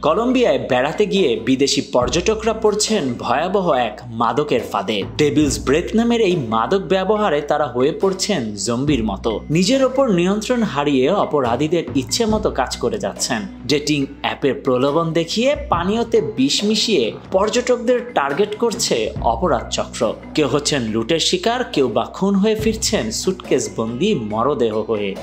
কলম্বিয়ায় বেড়াতে গিয়ে বিদেশি পর্যটকরা পড়ছেন ভয়াবহ এক মাদকের ফাঁদে। ডেভিলস ব্রেথ নামের এই মাদক ব্যবহারে তারা হয়ে পড়ছেন জম্বির মতো। নিজের ওপর নিয়ন্ত্রণ হারিয়ে অপরাধীদের ইচ্ছে মতো কাজ করে যাচ্ছেন। ডেটিং অ্যাপের প্রলোভন দেখিয়ে পানীয়তে বিষ মিশিয়ে পর্যটকদের টার্গেট করছে অপরাধ চক্র। কেউ হচ্ছেন লুটের শিকার, কেউ বা খুন হয়ে ফিরছেন সুটকেস বন্দি মরদেহ হয়ে।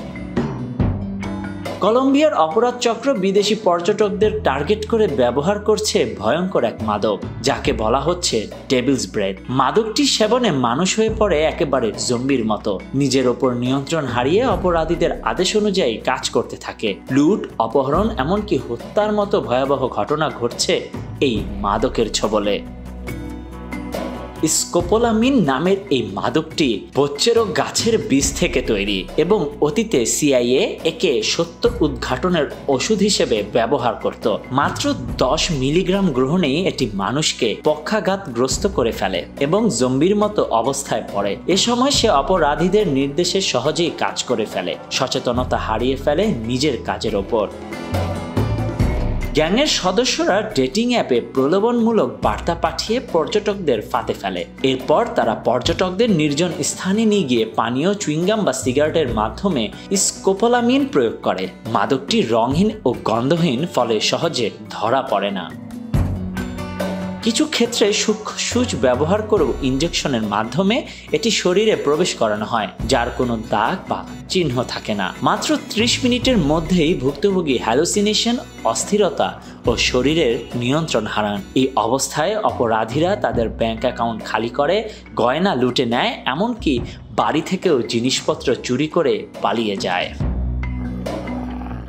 কলম্বিয়ার অপরাধ চক্র বিদেশি পর্যটকদের টার্গেট করে ব্যবহার করছে ভয়ঙ্কর এক মাদক, যাকে বলা হচ্ছে ডেভিলস ব্রেথ। মাদকটি সেবনে মানুষ হয়ে পড়ে একেবারে জম্বির মতো। নিজের ওপর নিয়ন্ত্রণ হারিয়ে অপরাধীদের আদেশ অনুযায়ী কাজ করতে থাকে। লুট, অপহরণ, এমনকি হত্যার মতো ভয়াবহ ঘটনা ঘটছে এই মাদকের ছবলে। স্কোপোলামিন নামের এই মাদকটি বোচ্চেরো গাছের বীজ থেকে তৈরি এবং অতীতে সিআইএ একে সত্য উদ্ঘাটনের ওষুধ হিসেবে ব্যবহার করত। মাত্র 10 মিলিগ্রাম গ্রহণেই এটি মানুষকে পক্ষাঘাতগ্রস্ত করে ফেলে এবং জম্বির মতো অবস্থায় পড়ে। এ সময় সে অপরাধীদের নির্দেশে সহজেই কাজ করে ফেলে, সচেতনতা হারিয়ে ফেলে নিজের কাজের ওপর। গ্যাংয়ের সদস্যরা ডেটিং অ্যাপে প্রলোভনমূলক বার্তা পাঠিয়ে পর্যটকদের ফাঁদে ফেলে। এরপর তারা পর্যটকদের নির্জন স্থানে নিয়ে গিয়ে পানীয়, চুইংগাম বা সিগারেটের মাধ্যমে স্কোপোলামিন প্রয়োগ করে। মাদকটি রংহীন ও গন্ধহীন, ফলে সহজে ধরা পড়ে না। কিছু ক্ষেত্রে সূক্ষ্ম সূচ ব্যবহার করেও ইনজেকশনের মাধ্যমে এটি শরীরে প্রবেশ করানো হয়, যার কোনো দাগ বা চিহ্ন থাকে না। মাত্র 30 মিনিটের মধ্যেই ভুক্তভোগী হ্যালুসিনেশন, অস্থিরতা ও শরীরের নিয়ন্ত্রণ হারান। এই অবস্থায় অপরাধীরা তাদের ব্যাংক অ্যাকাউন্ট খালি করে, গয়না লুটে নেয়, এমনকি বাড়ি থেকেও জিনিসপত্র চুরি করে পালিয়ে যায়।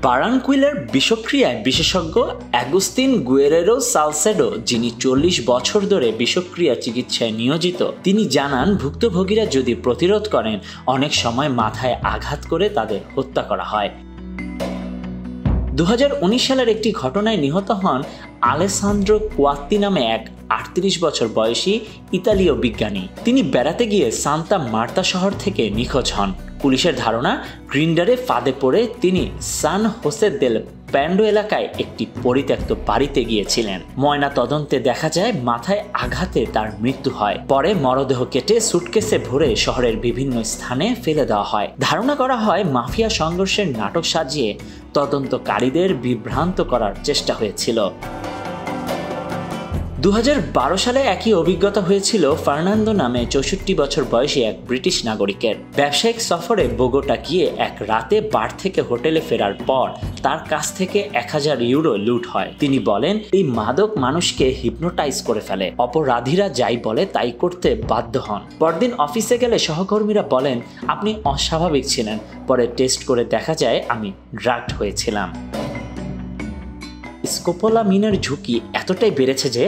বারানকুইলের বিষক্রিয়ায় বিশেষজ্ঞ অ্যাগুস্তিন গুয়েরেরো সালসেডো, যিনি 40 বছর ধরে বিষক্রিয়া চিকিৎসায় নিয়োজিত, তিনি জানান ভুক্তভোগীরা যদি প্রতিরোধ করেন, অনেক সময় মাথায় আঘাত করে তাদের হত্যা করা হয়। 2019 সালের একটি ঘটনায় নিহত হন আলেসান্দ্রো কোয়াত্তি নামে এক 38 বছর বয়সী ইতালীয় বিজ্ঞানী। তিনি বেড়াতে গিয়ে সান্তা মার্তা শহর থেকে নিখোঁজ হন। পুলিশের ধারণা, গ্রিন্ডারে ফাঁদে পড়ে তিনি সান হোসে দেল প্যান্ডো এলাকায় একটি পরিত্যক্ত বাড়িতে গিয়েছিলেন। ময়না তদন্তে দেখা যায় মাথায় আঘাতে তার মৃত্যু হয়। পরে মরদেহ কেটে সুটকেসে ভরে শহরের বিভিন্ন স্থানে ফেলে দেওয়া হয়। ধারণা করা হয় মাফিয়া সংঘর্ষের নাটক সাজিয়ে তদন্তকারীদের বিভ্রান্ত করার চেষ্টা হয়েছিল। 2012 সালে একই অভিজ্ঞতা হয়েছিল ফার্নান্দো নামে 64 বছর বয়সী এক ব্রিটিশ নাগরিকের। ব্যবসায়িক সফরে বোগোটা গিয়ে এক রাতে বার থেকে হোটেলে ফেরার পর তার কাছ থেকে 1000 ইউরো লুট হয়। তিনি বলেন, এই মাদক মানুষকে হিপনোটাইজ করে ফেলে। অপরাধীরা যাই বলে তাই করতে বাধ্য হন। পরদিন অফিসে গেলে সহকর্মীরা বলেন, আপনি অস্বাভাবিক ছিলেন। পরে টেস্ট করে দেখা যায় আমি ড্রাগড হয়েছিলাম। স্কোপোলামিনের ঝুঁকি এতটাই বেড়েছে যে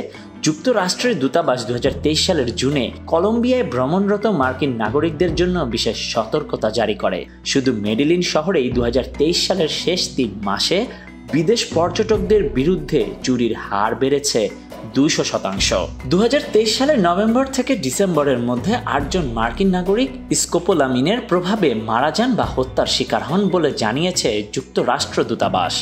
যুক্তরাষ্ট্রের দূতাবাস 2023 সালের জুনে কলম্বিয়ায় ভ্রমণরত মার্কিন নাগরিকদের জন্য বিশেষ সতর্কতা জারি করে। শুধু মেডেলিন শহরেই 2023 সালের শেষ 3 মাসে বিদেশ পর্যটকদের বিরুদ্ধে চুরির হার বেড়েছে 200%। 2023 সালের নভেম্বর থেকে ডিসেম্বরের মধ্যে 8 জন মার্কিন নাগরিক স্কোপোলামিনের প্রভাবে মারা যান বা হত্যার শিকার হন বলে জানিয়েছে যুক্তরাষ্ট্র দূতাবাস।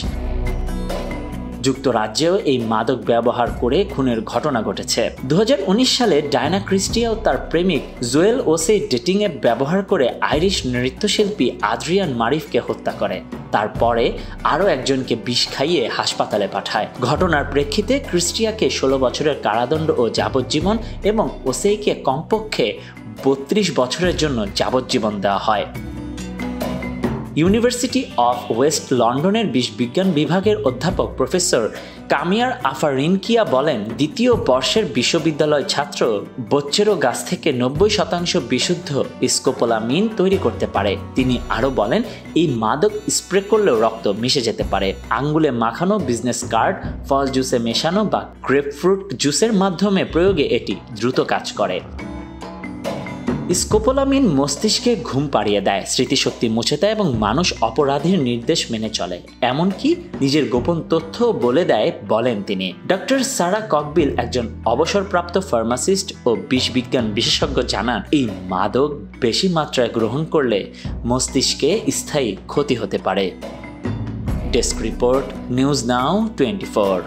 যুক্তরাজ্যেও এই মাদক ব্যবহার করে খুনের ঘটনা ঘটেছে। 2019 সালে ডায়না ক্রিস্টিয়া ও তার প্রেমিক জোয়েল ওসে ডেটিং অ্যাপ ব্যবহার করে আইরিশ নৃত্যশিল্পী আদ্রিয়ান মারিফকে হত্যা করে। তারপরে আরও একজনকে বিষ খাইয়ে হাসপাতালে পাঠায়। ঘটনার প্রেক্ষিতে ক্রিস্টিয়াকে 16 বছরের কারাদণ্ড ও যাবজ্জীবন এবং ওসেইকে কমপক্ষে 32 বছরের জন্য যাবজ্জীবন দেওয়া হয়। ইউনিভার্সিটি অফ ওয়েস্ট লন্ডনের বিষবিজ্ঞান বিভাগের অধ্যাপক প্রফেসর কামিয়ার আফারিনকিয়া বলেন, দ্বিতীয় বর্ষের বিশ্ববিদ্যালয় ছাত্র বোচ্চেরো গাছ থেকে 90% বিশুদ্ধ স্কোপোলামিন তৈরি করতে পারে। তিনি আরও বলেন, এই মাদক স্প্রে করলেও রক্ত মিশে যেতে পারে। আঙ্গুলে মাখানো, বিজনেস কার্ড, ফল জুসে মেশানো বা গ্রেপফ্রুট জুসের মাধ্যমে প্রয়োগে এটি দ্রুত কাজ করে। স্কোপোলামিন মস্তিষ্কে ঘুম পাড়িয়ে দেয়, স্মৃতিশক্তি মুছে দেয় এবং মানুষ অপরাধীর নির্দেশ মেনে চলে, এমনকি নিজের গোপন তথ্য বলে দেয়, বলেন তিনি। ডক্টর সারা ককবিল, একজন অবসরপ্রাপ্ত ফার্মাসিস্ট ও বিষবিজ্ঞান বিশেষজ্ঞ, জানান এই মাদক বেশি মাত্রায় গ্রহণ করলে মস্তিষ্কে স্থায়ী ক্ষতি হতে পারে। Desk report, news now 24।